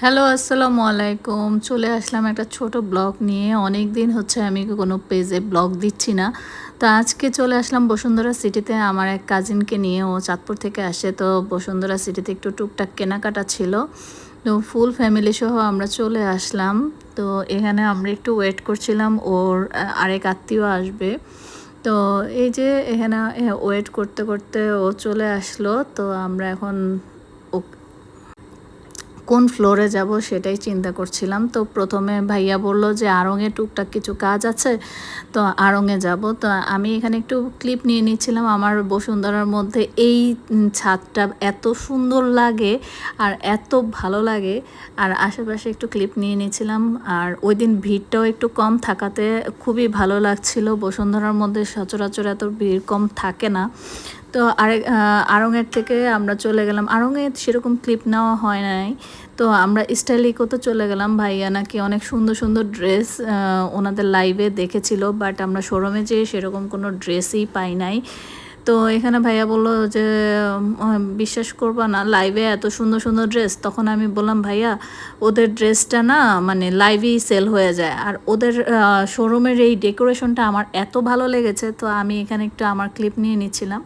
Hello, আসসালামু আলাইকুম। চলে আসলাম একটা ছোট ব্লগ নিয়ে। অনেক দিন হচ্ছে আমি কোনো পেজে ব্লগ দিচ্ছি না। তো আজকে চলে আসলাম বসুন্ধরা সিটিতে আমার এক কাজিনকে নিয়ে। ও চাঁদপুর থেকে আসে। তো বসুন্ধরা সিটিতে একটু টুকটাক কেনাকাটা ছিল। তো ফুল ফ্যামিলি সহ আমরা চলে আসলাম। তো এখানে আমরা একটু ওয়েট করছিলাম ওর আরেক আত্মীয় আসবে। তো এই যে এখানে ওয়েট করতে করতে ও চলে আসলো। তো আমরা এখন কোন ফ্লোরে যাব সেটাই চিন্তা করছিলাম। তো প্রথমে ভাইয়া বলল যে আড়ংয়ে টুকটাক কিছু কাজ আছে, তো আড়ংয়ে যাব। তো আমি এখানে একটু ক্লিপ নিয়ে নিচ্ছিলাম। আমার বসুন্ধরার মধ্যে এই ছাদটা এত সুন্দর লাগে আর এত ভালো লাগে, আর আশেপাশে একটু ক্লিপ নিয়ে নিয়েছিলাম। আর ওই দিন ভিড়টাও একটু কম থাকাতে খুবই ভালো লাগছিল। বসুন্ধরার মধ্যে সচরাচর এত ভিড় কম থাকে না। তো আড়ংয়ের থেকে আমরা চলে গেলাম। আড়ংয়ে সেরকম ক্লিপ নেওয়া হয় নাই। তো আমরা স্টাইলিকোতে চলে গেলাম। ভাইয়া নাকি অনেক সুন্দর সুন্দর ড্রেস ওনাদের লাইভে দেখেছিল, বাট আমরা শোরুমে যেয়ে সেরকম কোনো ড্রেসই পাই নাই। তো এখানে ভাইয়া বললো যে বিশ্বাস করবা না, লাইভে এত সুন্দর সুন্দর ড্রেস। তখন আমি বললাম ভাইয়া, ওদের ড্রেসটা না মানে লাইভেই সেল হয়ে যায়, আর ওদের শোরুমের এই ডেকোরেশনটা আমার এত ভালো লেগেছে। তো আমি এখানে একটু আমার ক্লিপ নিয়ে নিচ্ছিলাম।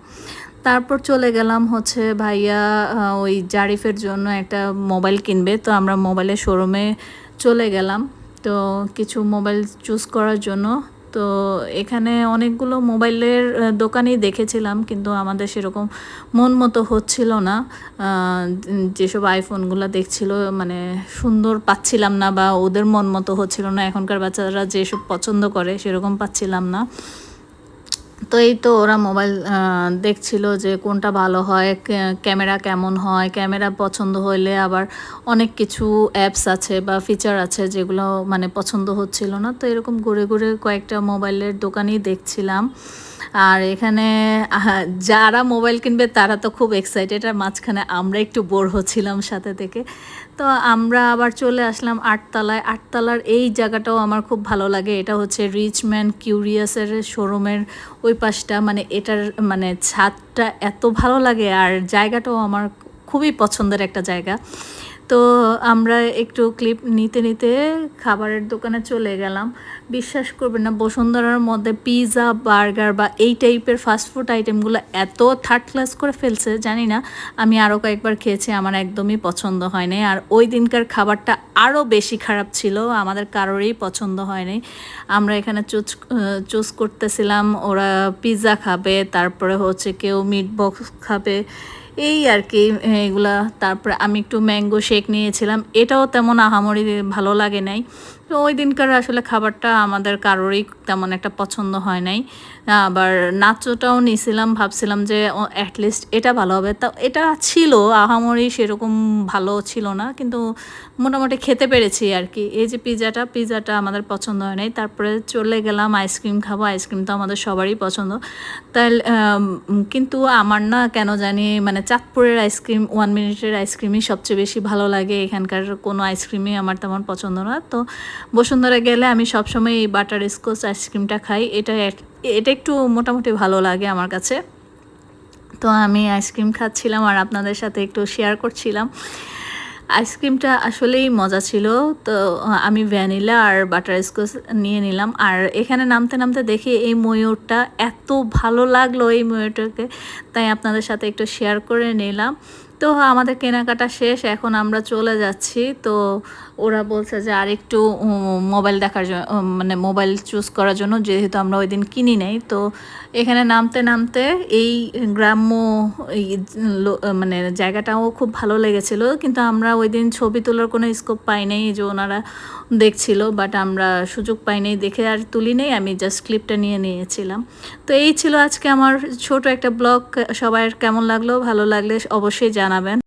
তারপর চলে গেলাম হচ্ছে ভাইয়া ওই জারিফের জন্য একটা মোবাইল কিনবে। তো আমরা মোবাইলের শোরুমে চলে গেলাম তো কিছু মোবাইল চুজ করার জন্য। তো এখানে অনেকগুলো মোবাইলের দোকানই দেখেছিলাম, কিন্তু আমাদের সেরকম মন মতো হচ্ছিল না। যেসব আইফোনগুলো দেখছিল মানে সুন্দর পাচ্ছিলাম না, বা ওদের মন মতো হচ্ছিল না। এখনকার বাচ্চারা যেসব পছন্দ করে সেরকম পাচ্ছিলাম না। তো এই তো ওরা মোবাইল দেখছিল যে কোনটা ভালো হয়, ক্যামেরা কেমন হয়। ক্যামেরা পছন্দ হইলে আবার অনেক কিছু অ্যাপস আছে বা ফিচার আছে যেগুলো মানে পছন্দ হচ্ছিল না। তো এরকম ঘুরে ঘুরে কয়েকটা মোবাইলের দোকানই দেখছিলাম। আর এখানে যারা মোবাইল কিনবে তারা তো খুব এক্সাইটেড, আর মাঝখানে আমরা একটু বোর হচ্ছিলাম সাথে থেকে। তো আমরা আবার চলে আসলাম আটতলায়। আটতলার এই জায়গাটাও আমার খুব ভালো লাগে। এটা হচ্ছে রিচম্যান কিউরিয়াসের শোরুমের ওই পাশটা, মানে এটার মানে ছাদটা এত ভালো লাগে, আর জায়গাটাও আমার খুবই পছন্দের একটা জায়গা। তো আমরা একটু ক্লিপ নিতে নিতে খাবারের দোকানে চলে গেলাম। বিশ্বাস করবেন না, বসুন্ধরার মধ্যে পিৎজা, বার্গার বা এই টাইপের ফাস্টফুড আইটেমগুলো এত থার্ড ক্লাস করে ফেলছে, জানি না। আমি আরও কয়েকবার খেয়েছি, আমার একদমই পছন্দ হয়নি। আর ওই দিনকার খাবারটা আরও বেশি খারাপ ছিল, আমাদের কারোরই পছন্দ হয়নি। আমরা এখানে চুজ করতেছিলাম, ওরা পিৎজা খাবে, তারপরে হচ্ছে কেউ মিট বক্স খাবে, এই আর কি এগুলা। তারপরে আমি একটু ম্যাঙ্গো শেক নিয়েছিলাম, এটাও তেমন আহামরি ভালো লাগে নাই। তো ওই দিনকার আসলে খাবারটা আমাদের কারোরই তেমন একটা পছন্দ হয় নাই। আবার নাচোটাও নিয়েছিলাম, ভাবছিলাম যে অ্যাটলিস্ট এটা ভালো হবে। তা এটা ছিল আহামরি সেরকম ভালো ছিল না, কিন্তু মোটামুটি খেতে পেরেছি আর কি। এই যে পিৎজাটা আমাদের পছন্দ হয় নাই। তারপরে চলে গেলাম আইসক্রিম খাবো। আইসক্রিম তো আমাদের সবারই পছন্দ। তাই কিন্তু আমার না কেন জানি মানে চাঁদপুরের আইসক্রিম, 1 মিনিটের আইসক্রিমই সবচেয়ে বেশি ভালো লাগে। এখানকার কোনো আইসক্রিমই আমার তেমন পছন্দ না। তো বসুন্ধরা গেলে আমি সবসময় এই বাটার স্কচ আইসক্রিমটা খাই। এটা একটু মোটামুটি ভালো লাগে আমার কাছে। তো আমি আইসক্রিম খাচ্ছিলাম আর আপনাদের সাথে একটু শেয়ার করছিলাম। আইসক্রিমটা আসলেই মজা ছিল। তো আমি ভ্যানিলা আর বাটার স্কচ নিয়ে নিলাম। আর এখানে নামতে নামতে দেখি এই ময়ূরটা এত ভালো লাগলো, এই ময়ূরটাকে, তাই আপনাদের সাথে একটু শেয়ার করে নিলাম। তো আমাদের কেনাকাটা শেষ, এখন আমরা চলে যাচ্ছি। তো ওরা বলছে যে আরেকটু মোবাইল দেখার জন্য, মানে মোবাইল চুজ করার জন্য, যেহেতু আমরা ওই দিন কিনি নাই। তো এখানে নামতে নামতে এই গ্রাম্য এই মানে জায়গাটাও খুব ভালো লেগেছিল, কিন্তু আমরা ওই দিন ছবি তোলার কোনো স্কোপ পাই নাই, যে ওনারা দেখছিল, বাট আমরা সুযোগ পাই নাই দেখে আর তুলি নেই। আমি জাস্ট ক্লিপটা নিয়ে নিয়েছিলাম। তো এই ছিল আজকে আমার ছোট একটা ব্লগ। সবার কেমন লাগলো, ভালো লাগলে অবশ্যই জানাবেন।